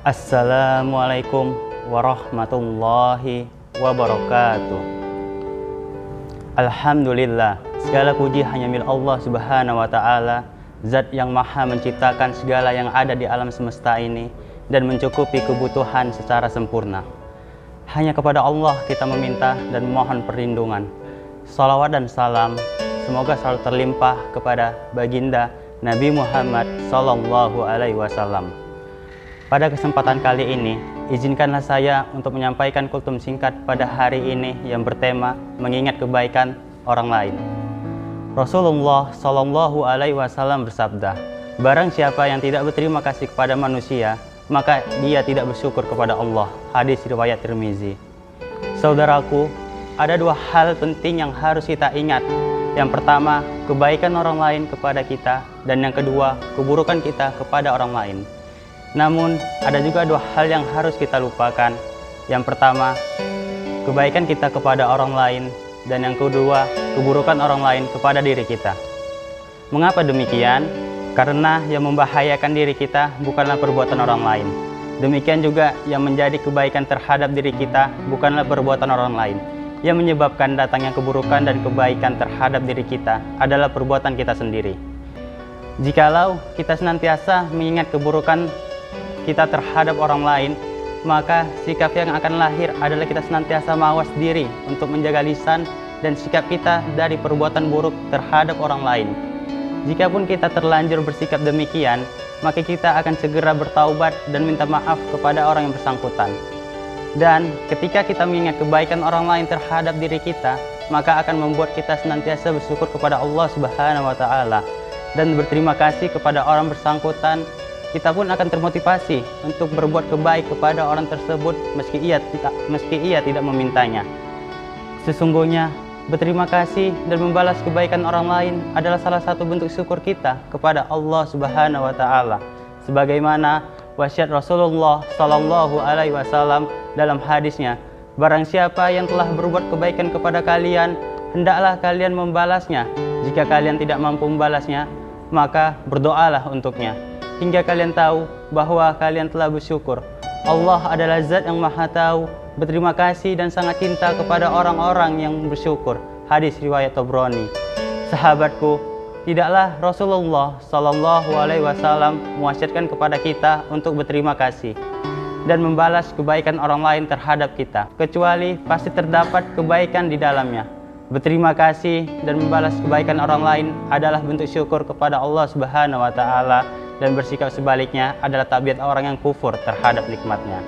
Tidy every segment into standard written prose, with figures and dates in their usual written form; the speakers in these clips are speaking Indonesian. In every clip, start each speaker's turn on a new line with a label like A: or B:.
A: Assalamualaikum warahmatullahi wabarakatuh. Alhamdulillah, segala puji hanya milik Allah Subhanahu wa Ta'ala, Zat yang Maha menciptakan segala yang ada di alam semesta ini dan mencukupi kebutuhan secara sempurna. Hanya kepada Allah kita meminta dan memohon perlindungan. Salawat dan salam semoga selalu terlimpah kepada baginda Nabi Muhammad Sallallahu Alaihi Wasallam. Pada kesempatan kali ini, izinkanlah saya untuk menyampaikan kultum singkat pada hari ini yang bertema mengingat kebaikan orang lain. Rasulullah Sallallahu Alaihi Wasallam bersabda, barang siapa yang tidak berterima kasih kepada manusia, maka dia tidak bersyukur kepada Allah. Hadis riwayat Tirmizi. Saudaraku, ada dua hal penting yang harus kita ingat. Yang pertama, kebaikan orang lain kepada kita, dan yang kedua, keburukan kita kepada orang lain. Namun, ada juga dua hal yang harus kita lupakan. Yang pertama, kebaikan kita kepada orang lain, dan yang kedua, keburukan orang lain kepada diri kita. Mengapa demikian? Karena yang membahayakan diri kita bukanlah perbuatan orang lain. Demikian juga yang menjadi kebaikan terhadap diri kita bukanlah perbuatan orang lain. Yang menyebabkan datangnya keburukan dan kebaikan terhadap diri kita adalah perbuatan kita sendiri. Jikalau kita senantiasa mengingat keburukan kita terhadap orang lain, maka sikap yang akan lahir adalah kita senantiasa mawas diri untuk menjaga lisan dan sikap kita dari perbuatan buruk terhadap orang lain. Jikapun kita terlanjur bersikap demikian, maka kita akan segera bertaubat dan minta maaf kepada orang yang bersangkutan. Dan ketika kita mengingat kebaikan orang lain terhadap diri kita, maka akan membuat kita senantiasa bersyukur kepada Allah Subhanahu wa Ta'ala dan berterima kasih kepada orang bersangkutan. Kita pun akan termotivasi untuk berbuat kebaik kepada orang tersebut meski ia tidak memintanya. Sesungguhnya berterima kasih dan membalas kebaikan orang lain adalah salah satu bentuk syukur kita kepada Allah Subhanahu wa Ta'ala. Sebagaimana wasiat Rasulullah Sallallahu Alaihi Wasallam dalam hadisnya, barang siapa yang telah berbuat kebaikan kepada kalian, hendaklah kalian membalasnya. Jika kalian tidak mampu membalasnya, maka berdoalah untuknya hingga kalian tahu bahwa kalian telah bersyukur. Allah adalah Zat yang Maha Tahu, berterima kasih dan sangat cinta kepada orang-orang yang bersyukur. Hadis riwayat Tabrani. Sahabatku, tidaklah Rasulullah Sallallahu Alaihi Wasallam mewasiatkan kepada kita untuk berterima kasih dan membalas kebaikan orang lain terhadap kita, kecuali pasti terdapat kebaikan di dalamnya. Berterima kasih dan membalas kebaikan orang lain adalah bentuk syukur kepada Allah Subhanahu wa Ta'ala, dan bersikap sebaliknya adalah tabiat orang yang kufur terhadap nikmatnya.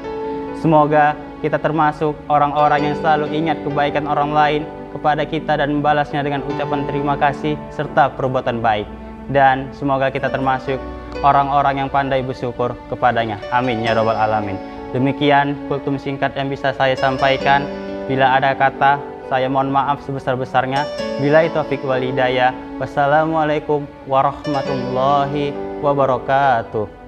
A: Semoga kita termasuk orang-orang yang selalu ingat kebaikan orang lain kepada kita dan membalasnya dengan ucapan terima kasih serta perbuatan baik. Dan semoga kita termasuk orang-orang yang pandai bersyukur kepadanya. Amin ya rabbal alamin. Demikian kultum singkat yang bisa saya sampaikan. Bila ada kata, saya mohon maaf sebesar-besarnya. Billahi taufiq wal hidayah. Wassalamualaikum warahmatullahi wabarakatuh.